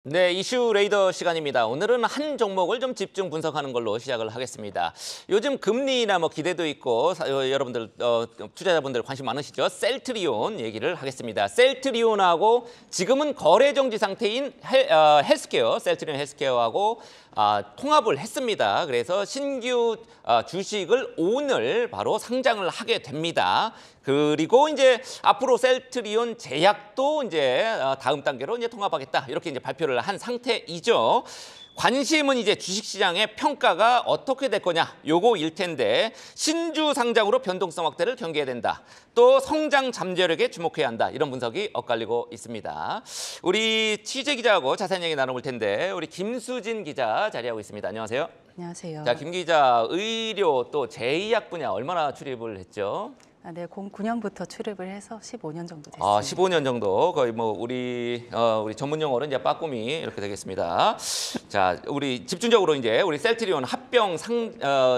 네, 이슈 레이더 시간입니다. 오늘은 한 종목을 좀 집중 분석하는 걸로 시작을 하겠습니다. 요즘 금리나 기대도 있고 여러분들 투자자분들 관심 많으시죠? 셀트리온 얘기를 하겠습니다. 셀트리온하고 지금은 거래 정지 상태인 헬스케어, 셀트리온 헬스케어하고 통합을 했습니다. 그래서 신규 주식을 오늘 바로 상장을 하게 됩니다. 그리고 이제 앞으로 셀트리온 제약도 이제 다음 단계로 이제 통합하겠다 이렇게 이제 발표를 한 상태이죠. 관심은 이제 주식시장의 평가가 어떻게 될 거냐 요거일 텐데 신주 상장으로 변동성 확대를 경계해야 된다. 또 성장 잠재력에 주목해야 한다. 이런 분석이 엇갈리고 있습니다. 우리 취재 기자하고 자세한 얘기 나눠볼 텐데 우리 김수진 기자 자리하고 있습니다. 안녕하세요. 안녕하세요. 자, 김 기자 우의료 또 제의약 분야 얼마나 출입을 했죠? 네, 09년부터 출입을 해서 15년 정도 됐습니다. 15년 정도 거의 우리 전문 용어로 이제 빠꾸미 이렇게 되겠습니다. 자, 우리 집중적으로 이제 우리 셀트리온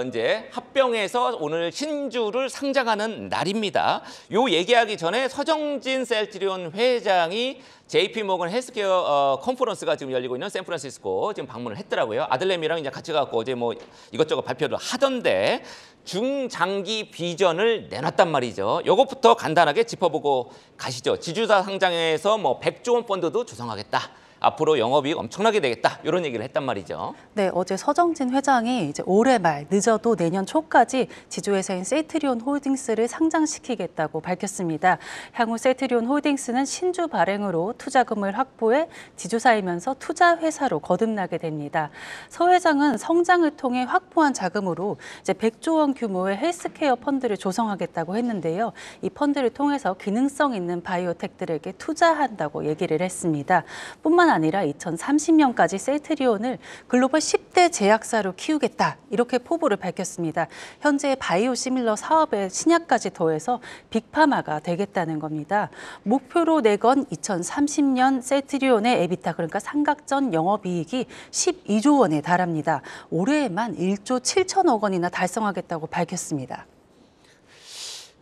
이제 합병해서 오늘 신주를 상장하는 날입니다. 요 얘기하기 전에 서정진 셀트리온 회장이 JP모건 헬스케어 컨퍼런스가 지금 열리고 있는 샌프란시스코 지금 방문을 했더라고요. 아들내미랑 이제 같이 가고 어제 이것저것 발표를 하던데 중장기 비전을 내놨단 말이죠. 이것부터 간단하게 짚어보고 가시죠. 지주사 상장에서 100조 원 펀드도 조성하겠다. 앞으로 영업이익 엄청나게 되겠다. 이런 얘기를 했단 말이죠. 네, 어제 서정진 회장이 이제 올해 말 늦어도 내년 초까지 지주회사인 셀트리온 홀딩스를 상장시키겠다고 밝혔습니다. 향후 셀트리온 홀딩스는 신주 발행으로 투자금을 확보해 지주사이면서 투자회사로 거듭나게 됩니다. 서 회장은 성장을 통해 확보한 자금으로 이제 100조 원 규모의 헬스케어 펀드를 조성하겠다고 했는데요. 이 펀드를 통해서 기능성 있는 바이오텍들에게 투자한다고 얘기를 했습니다. 뿐만 아니라 2030년까지 셀트리온을 글로벌 10대 제약사로 키우겠다 이렇게 포부를 밝혔습니다. 현재 바이오 시밀러 사업에 신약까지 더해서 빅파마가 되겠다는 겁니다. 목표로 내건 2030년 셀트리온의 에비타 그러니까 삼각전 영업이익이 12조 원에 달합니다. 올해에만 1조 7천억 원이나 달성하겠다고 밝혔습니다.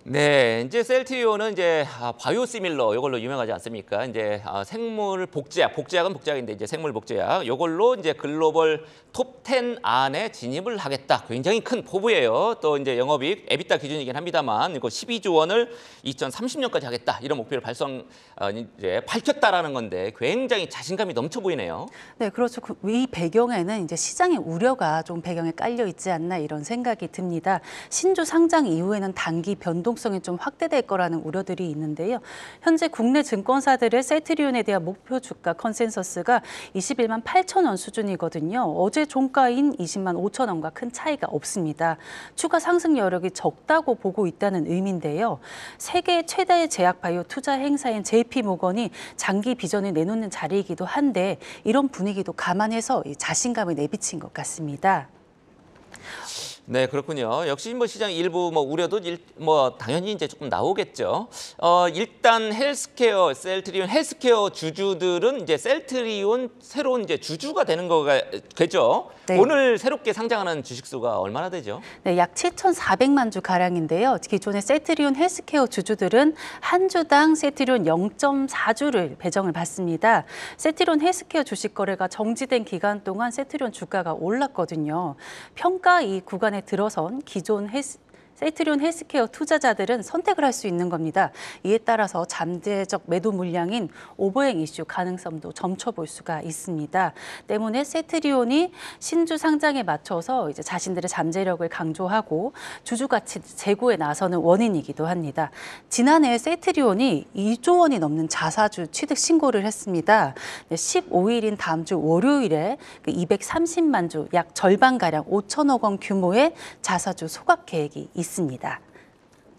네, 이제 셀트리온은 이제 바이오시밀러 이걸로 유명하지 않습니까? 이제 생물 복제약은 복제약인데 이제 생물 복제약 이걸로 이제 글로벌 톱 10 안에 진입을 하겠다. 굉장히 큰 포부예요. 또 이제 영업이익 에비타 기준이긴 합니다만 이거 12조 원을 2030년까지 하겠다. 이런 목표를 이제 밝혔다라는 건데 굉장히 자신감이 넘쳐 보이네요. 네, 그렇죠. 이 배경에는 이제 시장의 우려가 좀 배경에 깔려 있지 않나 이런 생각이 듭니다. 신주 상장 이후에는 단기 변동성이 좀 확대될 거라는 우려들이 있는데요. 현재 국내 증권사들의 셀트리온에 대한 목표 주가 컨센서스가 21만 8천 원 수준이거든요. 어제 종가인 20만 5천 원과 큰 차이가 없습니다. 추가 상승 여력이 적다고 보고 있다는 의미인데요. 세계 최다의 제약 바이오 투자 행사인 JP모건이 장기 비전을 내놓는 자리이기도 한데 이런 분위기도 감안해서 자신감을 내비친 것 같습니다. 네, 그렇군요. 역시 시장 일부 우려도 당연히 이제 조금 나오겠죠. 일단 셀트리온 헬스케어 주주들은 이제 셀트리온 새로운 이제 주주가 되는 거가 되죠. 네. 오늘 새롭게 상장하는 주식 수가 얼마나 되죠? 네, 약 7,400만 주 가량인데요. 기존의 셀트리온 헬스케어 주주들은 한 주당 셀트리온 0.4주를 배정을 받습니다. 셀트리온 헬스케어 주식 거래가 정지된 기간 동안 셀트리온 주가가 올랐거든요. 평가 이 구간에 들어선 기존 셀트리온 헬스케어 투자자들은 선택을 할 수 있는 겁니다. 이에 따라서 잠재적 매도 물량인 오버행 이슈 가능성도 점쳐볼 수가 있습니다. 때문에 셀트리온이 신주 상장에 맞춰서 이제 자신들의 잠재력을 강조하고 주주 가치 제고에 나서는 원인이기도 합니다. 지난해 셀트리온이 2조 원이 넘는 자사주 취득 신고를 했습니다. 15일인 다음 주 월요일에 230만 주, 약 절반가량 5천억 원 규모의 자사주 소각 계획이 있습니다.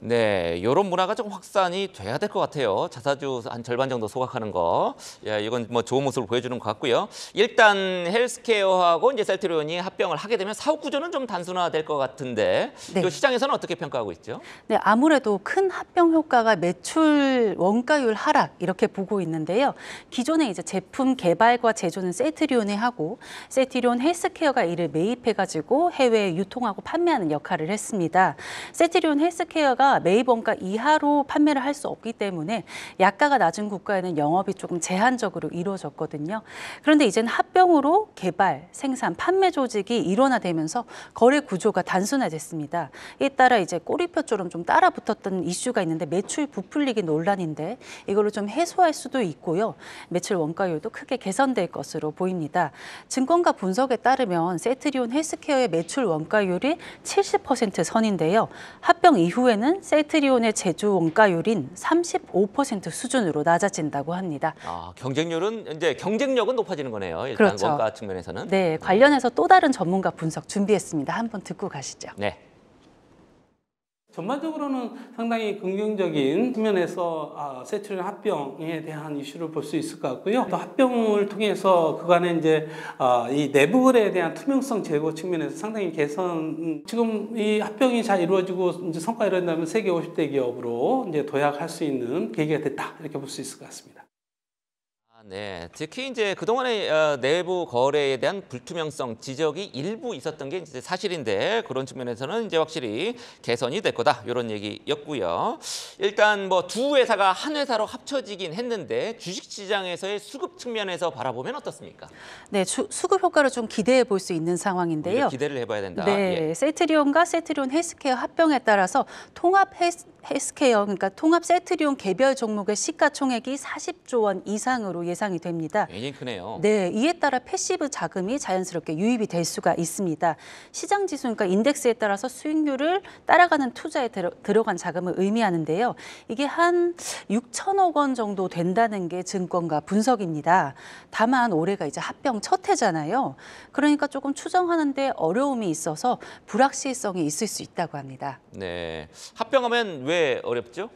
네, 이런 문화가 좀 확산이 돼야 될 것 같아요. 자사주 한 절반 정도 소각하는 거. 이건 좋은 모습을 보여주는 것 같고요. 일단 헬스케어하고 이제 셀트리온이 합병을 하게 되면 사업 구조는 좀 단순화될 것 같은데 네. 시장에서는 어떻게 평가하고 있죠? 네, 아무래도 큰 합병 효과가 매출 원가율 하락 이렇게 보고 있는데요. 기존에 이제 제품 개발과 제조는 셀트리온이 하고 셀트리온 헬스케어가 이를 매입해가지고 해외에 유통하고 판매하는 역할을 했습니다. 셀트리온 헬스케어가 원가, 매입 원가 이하로 판매를 할 수 없기 때문에 약가가 낮은 국가에는 영업이 조금 제한적으로 이루어졌거든요. 그런데 이제는 합병으로 개발, 생산, 판매 조직이 일원화되면서 거래 구조가 단순화됐습니다. 이에 따라 이제 꼬리표처럼 좀 따라 붙었던 이슈가 있는데 매출 부풀리기 논란인데 이걸로 좀 해소할 수도 있고요. 매출 원가율도 크게 개선될 것으로 보입니다. 증권가 분석에 따르면 셀트리온 헬스케어의 매출 원가율이 70% 선인데요. 합병 이후에는 셀트리온의 제조 원가율인 35% 수준으로 낮아진다고 합니다. 경쟁률은 이제 경쟁력은 높아지는 거네요. 일단 그렇죠. 원가 측면에서는. 네, 관련해서 또 다른 전문가 분석 준비했습니다. 한번 듣고 가시죠. 네. 전반적으로는 상당히 긍정적인 측면에서 셀트리온 합병에 대한 이슈를 볼 수 있을 것 같고요. 또 합병을 통해서 그간에 이제 이 내부 거래에 대한 투명성 제고 측면에서 상당히 개선. 지금 이 합병이 잘 이루어지고 이제 성과가 이룬다면 세계 50대 기업으로 이제 도약할 수 있는 계기가 됐다 이렇게 볼 수 있을 것 같습니다. 네, 특히 이제 그동안의 내부 거래에 대한 불투명성 지적이 일부 있었던 게 이제 사실인데 그런 측면에서는 이제 확실히 개선이 될 거다 이런 얘기였고요. 일단 뭐 두 회사가 한 회사로 합쳐지긴 했는데 주식시장에서의 수급 측면에서 바라보면 어떻습니까? 네, 수급 효과를 좀 기대해 볼 수 있는 상황인데요. 기대를 해봐야 된다. 네, 예. 셀트리온과 셀트리온 헬스케어 합병에 따라서 통합 헬스케어, 그러니까 통합 셀트리온 개별 종목의 시가총액이 40조 원 이상으로 예상이 됩니다. 굉장히 크네요. 네, 이에 따라 패시브 자금이 자연스럽게 유입이 될 수가 있습니다. 시장 지수, 그러니까 인덱스에 따라서 수익률을 따라가는 투자에 들어간 자금을 의미하는데요. 이게 한 6천억 원 정도 된다는 게 증권가 분석입니다. 다만 올해가 이제 합병 첫 해잖아요. 그러니까 조금 추정하는데 어려움이 있어서 불확실성이 있을 수 있다고 합니다. 네, 합병하면 왜 어렵죠?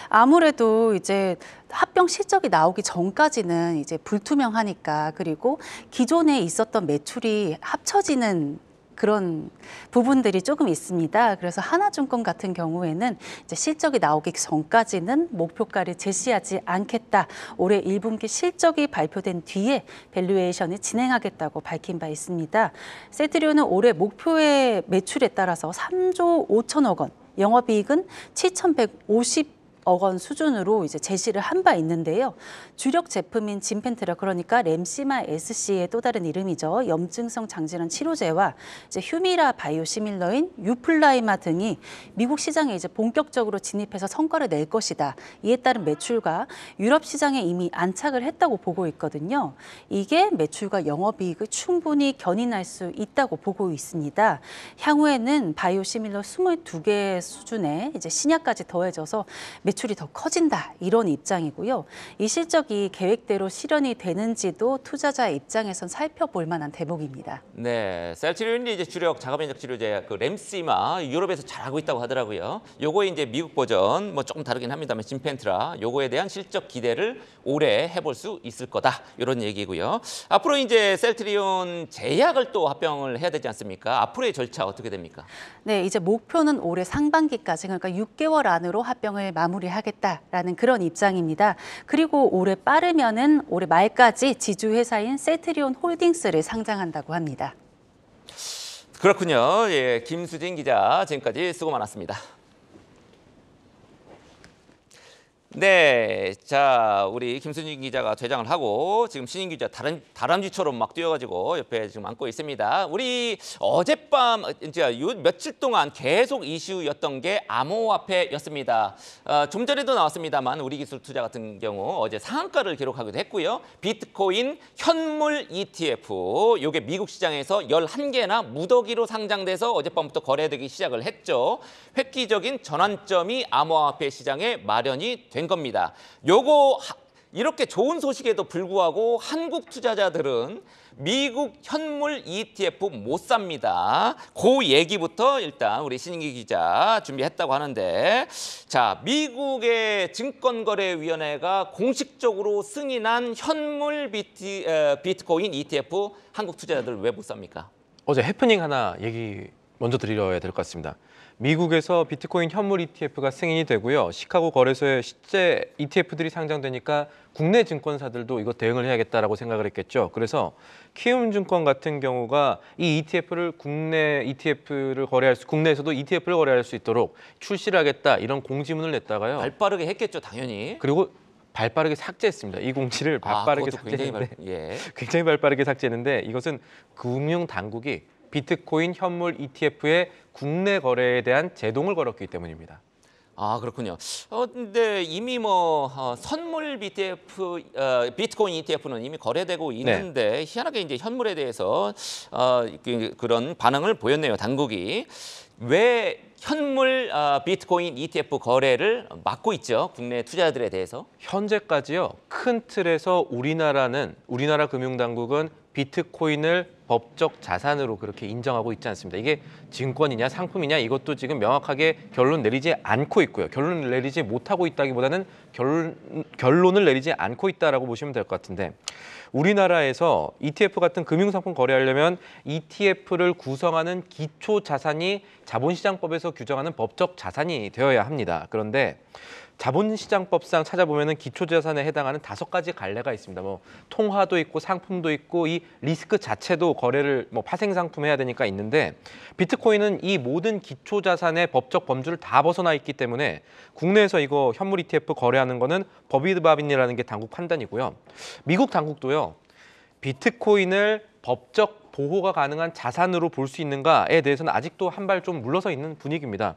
아무래도 이제 합병 실적이 나오기 전까지는 이제 불투명하니까, 그리고 기존에 있었던 매출이 합쳐지는 그런 부분들이 조금 있습니다. 그래서 하나증권 같은 경우에는 이제 실적이 나오기 전까지는 목표가를 제시하지 않겠다. 올해 1분기 실적이 발표된 뒤에 밸류에이션을 진행하겠다고 밝힌 바 있습니다. 셀트리온은 올해 목표의 매출에 따라서 3조 5천억 원, 영업이익은 7,150억 원 수준으로 이제 제시를 한 바 있는데요. 주력 제품인 진펜트라, 그러니까 램시마 SC의 또 다른 이름이죠. 염증성 장질환 치료제와 이제 휴미라 바이오시밀러인 유플라이마 등이 미국 시장에 이제 본격적으로 진입해서 성과를 낼 것이다. 이에 따른 매출과 유럽 시장에 이미 안착을 했다고 보고 있거든요. 이게 매출과 영업이익을 충분히 견인할 수 있다고 보고 있습니다. 향후에는 바이오시밀러 22개 수준의 이제 신약까지 더해져서 매출이 더 커진다, 이런 입장이고요. 이 실적이 계획대로 실현이 되는지도 투자자 입장에선 살펴볼 만한 대목입니다. 네, 셀트리온이 이제 주력 자가면역 치료제 그 램시마 유럽에서 잘하고 있다고 하더라고요. 요거의 이제 미국 버전 뭐 조금 다르긴 합니다만 진펜트라 요거에 대한 실적 기대를 올해 해볼 수 있을 거다 이런 얘기고요. 앞으로 이제 셀트리온 제약을 또 합병을 해야 되지 않습니까? 앞으로의 절차 어떻게 됩니까? 네, 이제 목표는 올해 상반기까지, 그러니까 6개월 안으로 합병을 마무리하겠다라는 그런 입장입니다. 그리고 올해 빠르면은 올해 말까지 지주회사인 셀트리온 홀딩스를 상장한다고 합니다. 그렇군요. 예, 김수진 기자 지금까지 수고 많았습니다. 네, 자 우리 김수진 기자가 퇴장을 하고 지금 신인 기자 다람쥐처럼 막 뛰어가지고 옆에 지금 앉고 있습니다. 우리 어젯밤 이제 요 며칠 동안 계속 이슈였던 게 암호화폐였습니다. 좀 전에도 나왔습니다만 우리기술투자 같은 경우 어제 상한가를 기록하기도 했고요. 비트코인 현물 ETF 요게 미국 시장에서 11개나 무더기로 상장돼서 어젯밤부터 거래되기 시작을 했죠. 획기적인 전환점이 암호화폐 시장에 마련이 된 겁니다. 요거 이렇게 좋은 소식에도 불구하고 한국 투자자들은 미국 현물 ETF 못 삽니다. 그 얘기부터 일단 우리 신인기 기자 준비했다고 하는데, 자 미국의 증권거래위원회가 공식적으로 승인한 현물 비트코인 ETF 한국 투자자들 왜 못 삽니까? 어제 해프닝 하나 얘기 먼저 드려야 될 것 같습니다. 미국에서 비트코인 현물 ETF가 승인이 되고요. 시카고 거래소에 실제 ETF들이 상장되니까 국내 증권사들도 이거 대응을 해야겠다라고 생각을 했겠죠. 그래서 키움증권 같은 경우가 이 ETF를 국내에서도 ETF를 거래할 수 있도록 출시를 하겠다 이런 공지문을 냈다가요. 발빠르게 했겠죠, 당연히. 그리고 발빠르게 삭제했습니다. 이 공지를 발빠르게 그것도 굉장히 삭제했는데 굉장히 발빠르게 삭제했는데 이것은 금융 당국이 비트코인 현물 ETF의 국내 거래에 대한 제동을 걸었기 때문입니다. 아, 그렇군요. 근데 이미 선물 비트코인 ETF는 이미 거래되고 있는데 희한하게 이제 현물에 대해서 그런 반응을 보였네요, 당국이. 왜 현물 비트코인 ETF 거래를 막고 있죠, 국내 투자자들에 대해서? 현재까지요. 큰 틀에서 우리나라 금융당국은 비트코인을 법적 자산으로 그렇게 인정하고 있지 않습니다. 이게 증권이냐 상품이냐 이것도 지금 명확하게 결론 내리지 않고 있고요. 결론을 내리지 못하고 있다기보다는 결론을 내리지 않고 있다라고 보시면 될 것 같은데 우리나라에서 ETF 같은 금융상품 거래하려면 ETF를 구성하는 기초 자산이 자본시장법에서 규정하는 법적 자산이 되어야 합니다. 그런데 자본시장법상 찾아보면은 기초자산에 해당하는 5가지 갈래가 있습니다. 통화도 있고 상품도 있고 이 리스크 자체도 거래를 파생상품 해야 되니까 있는데 비트코인은 이 모든 기초자산의 법적 범주를 다 벗어나 있기 때문에 국내에서 이거 현물 ETF 거래하는 거는 법이드바빈이라는 게 당국 판단이고요. 미국 당국도요. 비트코인을 법적 보호가 가능한 자산으로 볼 수 있는가에 대해서는 아직도 한 발 좀 물러서 있는 분위기입니다.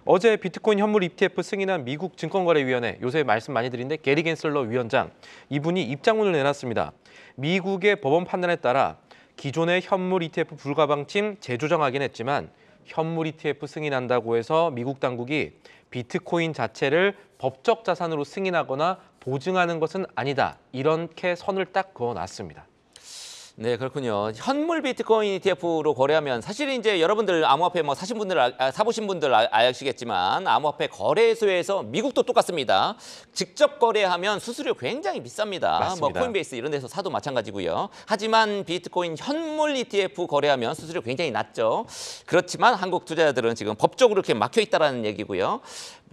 어제 비트코인 현물 ETF 승인한 미국 증권거래위원회, 요새 말씀 많이 드린데 게리 겐슬러 위원장, 이분이 입장문을 내놨습니다. 미국의 법원 판단에 따라 기존의 현물 ETF 불가방침 재조정하긴 했지만 현물 ETF 승인한다고 해서 미국 당국이 비트코인 자체를 법적 자산으로 승인하거나 보증하는 것은 아니다. 이렇게 선을 딱 그어놨습니다. 네, 그렇군요. 현물 비트코인 ETF로 거래하면 사실 이제 여러분들 암호화폐 사보신 분들 아시겠지만 암호화폐 거래소에서 미국도 똑같습니다. 직접 거래하면 수수료 굉장히 비쌉니다. 맞습니다. 코인베이스 이런 데서 사도 마찬가지고요. 하지만 비트코인 현물 ETF 거래하면 수수료 굉장히 낮죠. 그렇지만 한국 투자자들은 지금 법적으로 이렇게 막혀 있다라는 얘기고요.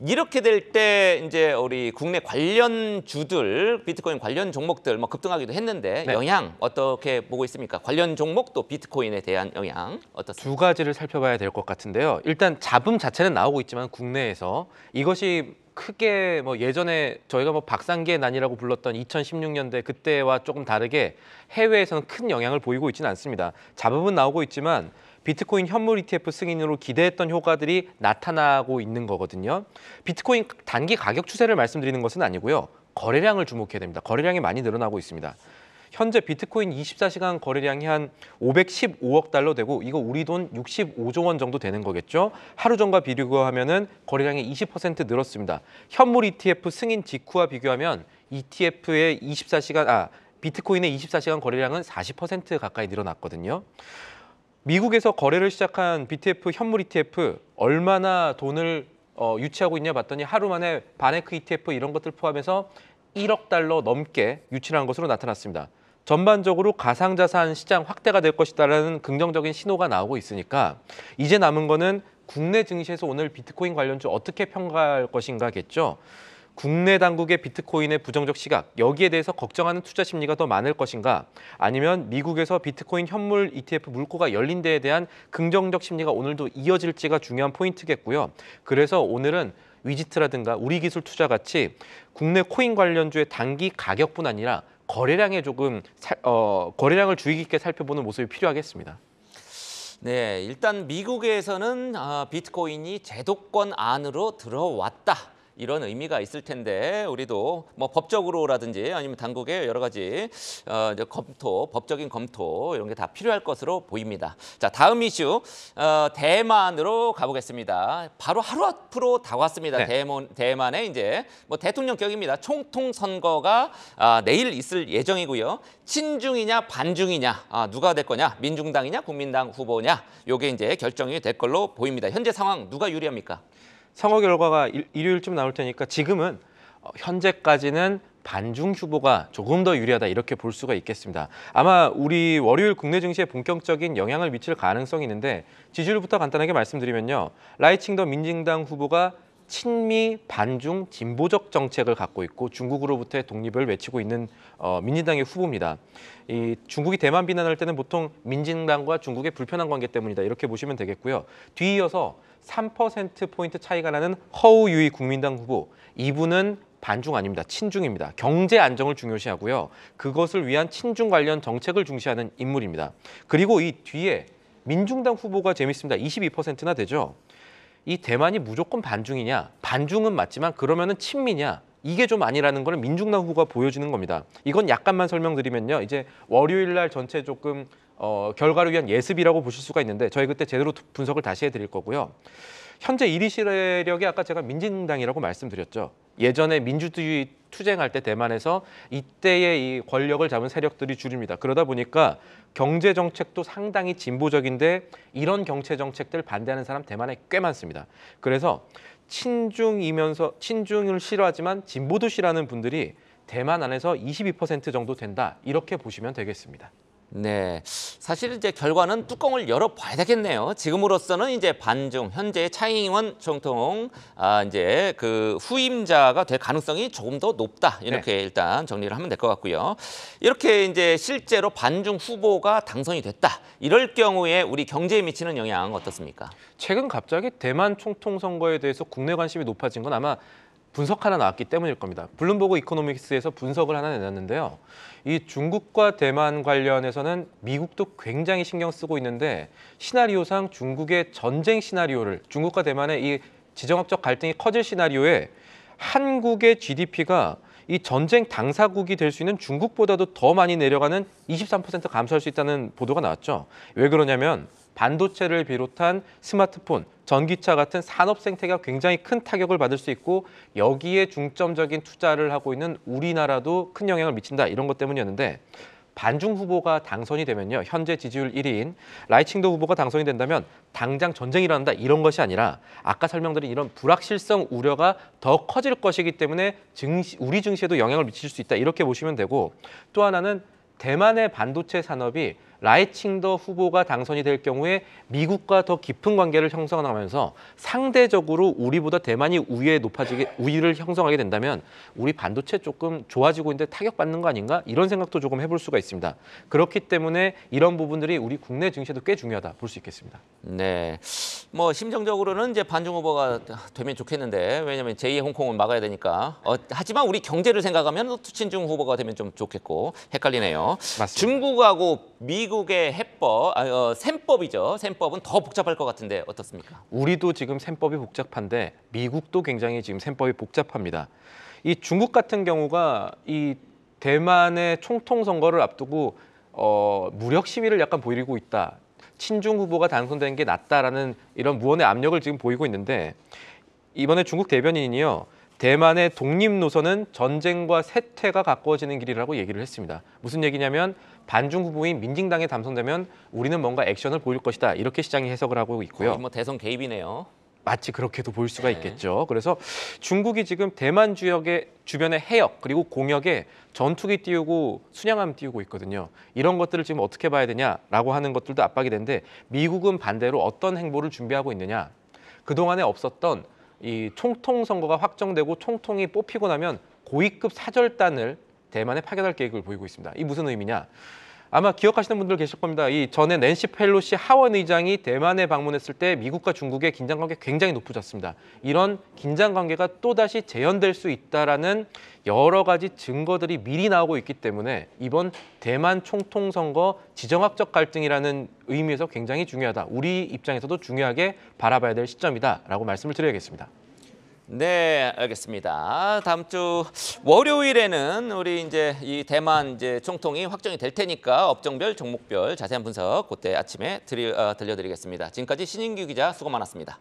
이렇게 될 때 이제 우리 국내 관련주들, 비트코인 관련 종목들 급등하기도 했는데 네. 영향 어떻게 보고 있습니까? 관련 종목 또 비트코인에 대한 영향 어떻습니까? 2가지를 살펴봐야 될 것 같은데요. 일단 잡음 자체는 나오고 있지만 국내에서 이것이 크게 예전에 저희가 박상기의 난이라고 불렀던 2016년대 그때와 조금 다르게 해외에서는 큰 영향을 보이고 있지는 않습니다. 잡음은 나오고 있지만 비트코인 현물 ETF 승인으로 기대했던 효과들이 나타나고 있는 거거든요. 비트코인 단기 가격 추세를 말씀드리는 것은 아니고요. 거래량을 주목해야 됩니다. 거래량이 많이 늘어나고 있습니다. 현재 비트코인 24시간 거래량이 한 515억 달러 되고 이거 우리 돈 65조 원 정도 되는 거겠죠. 하루 전과 비교하면은 거래량이 20% 늘었습니다. 현물 ETF 승인 직후와 비교하면 비트코인의 24시간 거래량은 40% 가까이 늘어났거든요. 미국에서 거래를 시작한 BTF 현물 ETF 얼마나 돈을 유치하고 있냐 봤더니 하루 만에 바네크 ETF 이런 것들 포함해서 1억 달러 넘게 유치를 한 것으로 나타났습니다. 전반적으로 가상자산 시장 확대가 될 것이다라는 긍정적인 신호가 나오고 있으니까 이제 남은 거는 국내 증시에서 오늘 비트코인 관련주 어떻게 평가할 것인가겠죠. 국내 당국의 비트코인의 부정적 시각, 여기에 대해서 걱정하는 투자 심리가 더 많을 것인가, 아니면 미국에서 비트코인 현물 ETF 물꼬가 열린 데에 대한 긍정적 심리가 오늘도 이어질지가 중요한 포인트겠고요. 그래서 오늘은 위지트라든가 우리기술 투자 같이 국내 코인 관련주의 단기 가격뿐 아니라 거래량에 거래량을 주의 깊게 살펴보는 모습이 필요하겠습니다. 네, 일단 미국에서는 비트코인이 제도권 안으로 들어왔다. 이런 의미가 있을 텐데 우리도 법적으로라든지 아니면 당국의 여러 가지 법적인 검토 이런 게 다 필요할 것으로 보입니다. 자, 다음 이슈 대만으로 가보겠습니다. 바로 하루 앞으로 다가왔습니다. 네. 대만의 이제 대통령 격입니다. 총통 선거가 내일 있을 예정이고요. 친중이냐 반중이냐 누가 될 거냐, 민중당이냐 국민당 후보냐, 요게 이제 결정이 될 걸로 보입니다. 현재 상황 누가 유리합니까? 선거 결과가 일요일쯤 나올 테니까 지금은 현재까지는 반중 후보가 조금 더 유리하다 이렇게 볼 수가 있겠습니다. 아마 우리 월요일 국내 증시에 본격적인 영향을 미칠 가능성이 있는데 지지율부터 간단하게 말씀드리면요. 라이칭더 민진당 후보가 친미, 반중, 진보적 정책을 갖고 있고 중국으로부터의 독립을 외치고 있는 민진당의 후보입니다. 이 중국이 대만 비난할 때는 보통 민진당과 중국의 불편한 관계 때문이다 이렇게 보시면 되겠고요. 뒤이어서 3%포인트 차이가 나는 허우유이 국민당 후보, 이분은 반중 아닙니다. 친중입니다. 경제 안정을 중요시하고요. 그것을 위한 친중 관련 정책을 중시하는 인물입니다. 그리고 이 뒤에 민중당 후보가 재밌습니다. 22%나 되죠. 이 대만이 무조건 반중이냐? 반중은 맞지만 그러면은 친미냐? 이게 좀 아니라는 걸 민중당 후보가 보여주는 겁니다. 이건 약간만 설명드리면요. 이제 월요일 날 전체 조금 결과를 위한 예습이라고 보실 수가 있는데 저희 그때 제대로 분석을 다시 해드릴 거고요. 현재 1위 세력이 아까 제가 민진당이라고 말씀드렸죠. 예전에 민주주의 투쟁할 때 대만에서 이때의 이 권력을 잡은 세력들이 주류입니다. 그러다 보니까 경제 정책도 상당히 진보적인데 이런 경제 정책들 반대하는 사람 대만에 꽤 많습니다. 그래서 친중을 싫어하지만 진보도 싫어하는 분들이 대만 안에서 22% 정도 된다. 이렇게 보시면 되겠습니다. 네, 사실 이제 결과는 뚜껑을 열어봐야 되겠네요. 지금으로서는 이제 반중, 현재 차이잉원 총통 이제 그 후임자가 될 가능성이 조금 더 높다. 이렇게 일단 정리를 하면 될 것 같고요. 이렇게 이제 실제로 반중 후보가 당선이 됐다. 이럴 경우에 우리 경제에 미치는 영향 어떻습니까? 최근 갑자기 대만 총통 선거에 대해서 국내 관심이 높아진 건 아마 분석 하나 나왔기 때문일 겁니다. 블룸버그 이코노믹스에서 분석을 하나 내놨는데요. 이 중국과 대만 관련해서는 미국도 굉장히 신경 쓰고 있는데 시나리오상 중국의 전쟁 시나리오를 중국과 대만의 이 지정학적 갈등이 커질 시나리오에 한국의 GDP가 이 전쟁 당사국이 될 수 있는 중국보다도 더 많이 내려가는 23% 감소할 수 있다는 보도가 나왔죠. 왜 그러냐면 반도체를 비롯한 스마트폰, 전기차 같은 산업 생태가 굉장히 큰 타격을 받을 수 있고 여기에 중점적인 투자를 하고 있는 우리나라도 큰 영향을 미친다 이런 것 때문이었는데 반중 후보가 당선이 되면요. 현재 지지율 1위인 라이칭더 후보가 당선이 된다면 당장 전쟁이 일어난다 이런 것이 아니라 아까 설명드린 이런 불확실성 우려가 더 커질 것이기 때문에 우리 증시에도 영향을 미칠 수 있다 이렇게 보시면 되고 또 하나는 대만의 반도체 산업이 라이칭더 후보가 당선이 될 경우에 미국과 더 깊은 관계를 형성하면서 상대적으로 우리보다 대만이 우위를 형성하게 된다면 우리 반도체 조금 좋아지고 있는데 타격받는 거 아닌가? 이런 생각도 조금 해볼 수가 있습니다. 그렇기 때문에 이런 부분들이 우리 국내 증시에도 꽤 중요하다 볼 수 있겠습니다. 네, 뭐 심정적으로는 이제 반중 후보가 되면 좋겠는데 왜냐하면 제2의 홍콩을 막아야 되니까. 하지만 우리 경제를 생각하면 친중 후보가 되면 좀 좋겠고 헷갈리네요. 맞습니다. 중국하고 미국의 해법, 셈법이죠. 셈법은 더 복잡할 것 같은데 어떻습니까? 우리도 지금 셈법이 복잡한데 미국도 굉장히 지금 셈법이 복잡합니다. 이 중국 같은 경우가 이 대만의 총통 선거를 앞두고 무력 시위를 약간 보이고 있다. 친중 후보가 당선된 게 낫다라는 이런 무언의 압력을 지금 보이고 있는데 이번에 중국 대변인이요. 대만의 독립 노선은 전쟁과 쇠퇴가 가까워지는 길이라고 얘기를 했습니다. 무슨 얘기냐면 반중 후보인 민진당에 당선되면 우리는 뭔가 액션을 보일 것이다. 이렇게 시장이 해석을 하고 있고요. 거의 뭐 대선 개입이네요. 마치 그렇게도 볼 수가 있겠죠. 그래서 중국이 지금 대만 지역의 주변의 해역 그리고 공역에 전투기 띄우고 순양함 띄우고 있거든요. 이런 것들을 지금 어떻게 봐야 되냐라고 하는 것들도 압박이 되는데 미국은 반대로 어떤 행보를 준비하고 있느냐. 그동안에 없었던 이 총통 선거가 확정되고 총통이 뽑히고 나면 고위급 사절단을 대만에 파견할 계획을 보이고 있습니다. 이 무슨 의미냐? 아마 기억하시는 분들 계실 겁니다. 이 전에 낸시 펠로시 하원 의장이 대만에 방문했을 때 미국과 중국의 긴장 관계 굉장히 높아졌습니다. 이런 긴장 관계가 또다시 재현될 수 있다라는 여러 가지 증거들이 미리 나오고 있기 때문에 이번 대만 총통 선거 지정학적 갈등이라는 의미에서 굉장히 중요하다. 우리 입장에서도 중요하게 바라봐야 될 시점이다라고 말씀을 드려야겠습니다. 네, 알겠습니다. 다음 주 월요일에는 우리 이제 이 대만 이제 총통이 확정이 될 테니까 업종별, 종목별 자세한 분석 그때 아침에 들려드리겠습니다. 지금까지 신인규 기자 수고 많았습니다.